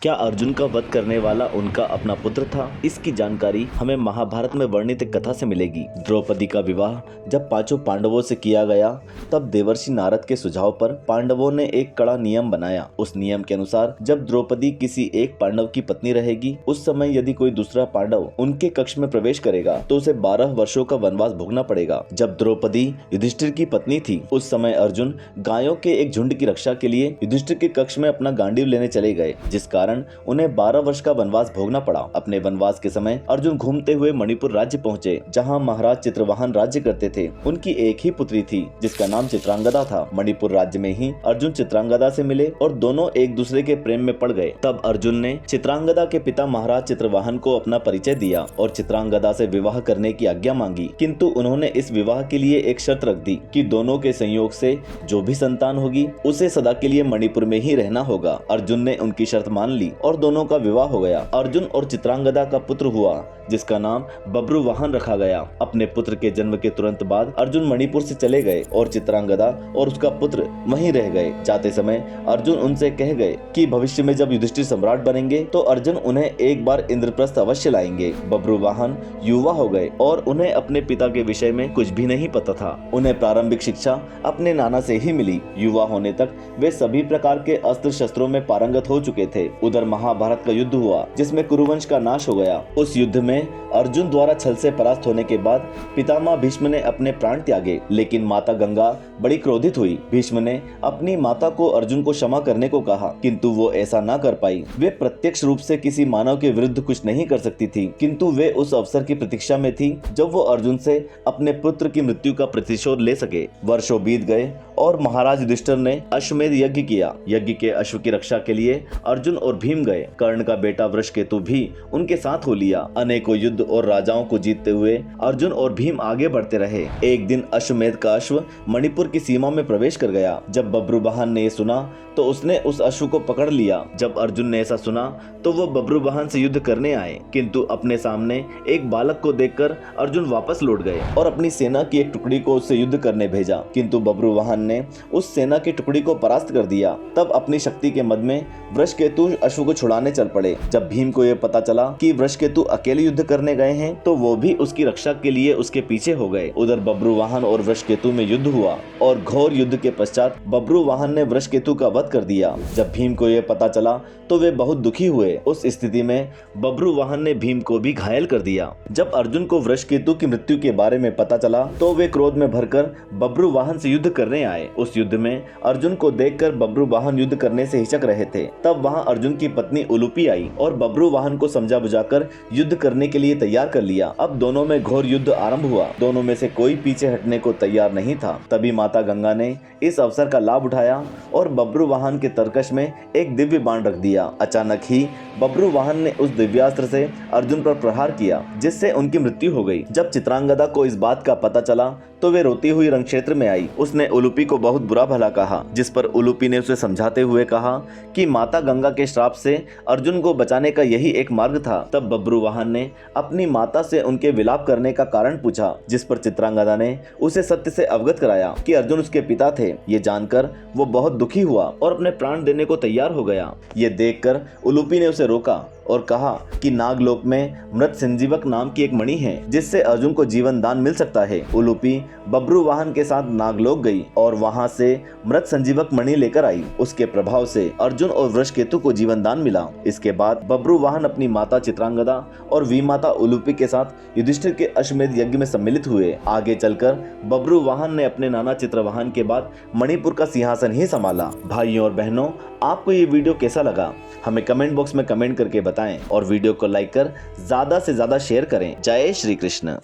क्या अर्जुन का वध करने वाला उनका अपना पुत्र था? इसकी जानकारी हमें महाभारत में वर्णित एक कथा से मिलेगी। द्रौपदी का विवाह जब पांचों पांडवों से किया गया, तब देवर्षि नारद के सुझाव पर पांडवों ने एक कड़ा नियम बनाया। उस नियम के अनुसार जब द्रौपदी किसी एक पांडव की पत्नी रहेगी, उस समय यदि कोई दूसरा पांडव उनके कक्ष में प्रवेश करेगा तो उसे 12 वर्षों का वनवास भोगना पड़ेगा। जब द्रौपदी युधिष्ठिर की पत्नी थी, उस समय अर्जुन गायों के एक झुंड की रक्षा के लिए युधिष्ठिर के कक्ष में अपना गांडीव लेने चले गए, जिस कारण उन्हें 12 वर्ष का वनवास भोगना पड़ा। अपने वनवास के समय अर्जुन घूमते हुए मणिपुर राज्य पहुंचे, जहां महाराज चित्रवाहन राज्य करते थे। उनकी एक ही पुत्री थी जिसका नाम चित्रांगदा था। मणिपुर राज्य में ही अर्जुन चित्रांगदा से मिले और दोनों एक दूसरे के प्रेम में पड़ गए। तब अर्जुन ने चित्रांगदा के पिता महाराज चित्रवाहन को अपना परिचय दिया और चित्रांगदा से विवाह करने की आज्ञा मांगी, किंतु उन्होंने इस विवाह के लिए एक शर्त रख दी कि दोनों के संयोग से जो भी संतान होगी उसे सदा के लिए मणिपुर में ही रहना होगा। अर्जुन ने उनकी शर्त मान ली और दोनों का विवाह हो गया। अर्जुन और चित्रांगदा का पुत्र हुआ जिसका नाम बब्रुवाहन रखा गया। अपने पुत्र के जन्म के तुरंत बाद अर्जुन मणिपुर से चले गए और चित्रांगदा और उसका पुत्र वहीं रह गए। जाते समय अर्जुन उनसे कह गए कि भविष्य में जब युधिष्ठिर सम्राट बनेंगे तो अर्जुन उन्हें एक बार इंद्रप्रस्थ अवश्य लाएंगे। बब्रुवाहन युवा हो गए और उन्हें अपने पिता के विषय में कुछ भी नहीं पता था। उन्हें प्रारंभिक शिक्षा अपने नाना से ही मिली। युवा होने तक वे सभी प्रकार के अस्त्र शस्त्रों में पारंगत हो चुके थे। उधर महाभारत का युद्ध हुआ जिसमें कुरुवंश का नाश हो गया। उस युद्ध में अर्जुन द्वारा छल से परास्त होने के बाद पितामह भीष्म ने अपने प्राण त्यागे, लेकिन माता गंगा बड़ी क्रोधित हुई। भीष्म ने अपनी माता को अर्जुन को क्षमा करने को कहा, किंतु वो ऐसा न कर पाई। वे प्रत्यक्ष रूप से किसी मानव के विरुद्ध कुछ नहीं कर सकती थी, किंतु वे उस अवसर की प्रतीक्षा में थी जब वो अर्जुन से अपने पुत्र की मृत्यु का प्रतिशोध ले सके। वर्षों बीत गए और महाराज युधिष्ठिर ने अश्वमेध यज्ञ किया। यज्ञ के अश्व की रक्षा के लिए अर्जुन और भीम गए। कर्ण का बेटा वृषकेतु भी उनके साथ हो लिया। अनेकों युद्ध और राजाओं को जीतते हुए अर्जुन और भीम आगे बढ़ते रहे। एक दिन अश्वमेध का अश्व मणिपुर की सीमा में प्रवेश कर गया। जब बब्रुवाहन ने सुना तो उसने उस अश्व को पकड़ लिया। जब अर्जुन ने ऐसा सुना तो वो बब्रुवाहन से युद्ध करने आए, किंतु अपने सामने एक बालक को देखकर अर्जुन वापस लौट गए और अपनी सेना की एक टुकड़ी को उससे युद्ध करने भेजा, किंतु बब्रुवाहन ने उस सेना की टुकड़ी को परास्त कर दिया। तब अपनी शक्ति के मद में वृषकेतु अश्व को छुड़ाने चल पड़े। जब भीम को यह पता चला कि वृषकेतु अकेले युद्ध करने गए हैं तो वो भी उसकी रक्षा के लिए उसके पीछे हो गए। उधर बब्रुवाहन और वृषकेतु में युद्ध हुआ और घोर युद्ध के पश्चात बब्रुवाहन ने वृषकेतु का वध कर दिया। जब भीम को यह पता चला तो वे बहुत दुखी हुए। उस स्थिति में बब्रुवाहन ने भीम को भी घायल कर दिया। जब अर्जुन को वृषकेतु की मृत्यु के बारे में पता चला तो वे क्रोध में भरकर बब्रुवाहन से युद्ध करने आए। उस युद्ध में अर्जुन को देखकर बब्रुवाहन युद्ध करने से हिचक रहे थे। तब वहां अर्जुन की पत्नी उलूपी आई और बब्रुवाहन को समझा बुझाकर युद्ध करने के लिए तैयार कर लिया। अब दोनों में घोर युद्ध आरंभ हुआ। दोनों में से कोई पीछे हटने को तैयार नहीं था। तभी माता गंगा ने इस अवसर का लाभ उठाया और बब्रुवाहन के तरकश में एक दिव्य बाण रख दिया। अचानक ही बब्रुवाहन ने उस दिव्यास्त्र से अर्जुन पर प्रहार किया, जिससे उनकी मृत्यु हो गई। जब चित्रांगदा को इस बात का पता चला तो वे रोती हुई रणक्षेत्र में आई। उसने उलूपी को बहुत बुरा भला कहा, जिस पर उलूपी ने उसे समझाते हुए कहा कि माता गंगा के श्राप से अर्जुन को बचाने का यही एक मार्ग था। तब बब्रुवाहन ने अपनी माता से उनके विलाप करने का कारण पूछा, जिस पर चित्रांगदा ने उसे सत्य से अवगत कराया कि अर्जुन उसके पिता थे। ये जानकर वो बहुत दुखी हुआ और अपने प्राण देने को तैयार हो गया। ये देखकर उलूपी ने उसे रोका और कहा कि नागलोक में मृत संजीवक नाम की एक मणि है, जिससे अर्जुन को जीवन दान मिल सकता है। उलूपी बब्रुवाहन के साथ नागलोक गई और वहां से मृत संजीवक मणि लेकर आई। उसके प्रभाव से अर्जुन और वृषकेतु को जीवन दान मिला। इसके बाद बब्रुवाहन अपनी माता चित्रांगदा और विमाता उलूपी के साथ युधिष्ठिर के अश्वमेध यज्ञ में सम्मिलित हुए। आगे चलकर बब्रुवाहन ने अपने नाना चित्रवाहन के बाद मणिपुर का सिंहासन ही संभाला। भाइयों और बहनों, आपको ये वीडियो कैसा लगा हमें कमेंट बॉक्स में कमेंट करके बताएं और वीडियो को लाइक कर ज्यादा से ज्यादा शेयर करें। जय श्री कृष्ण।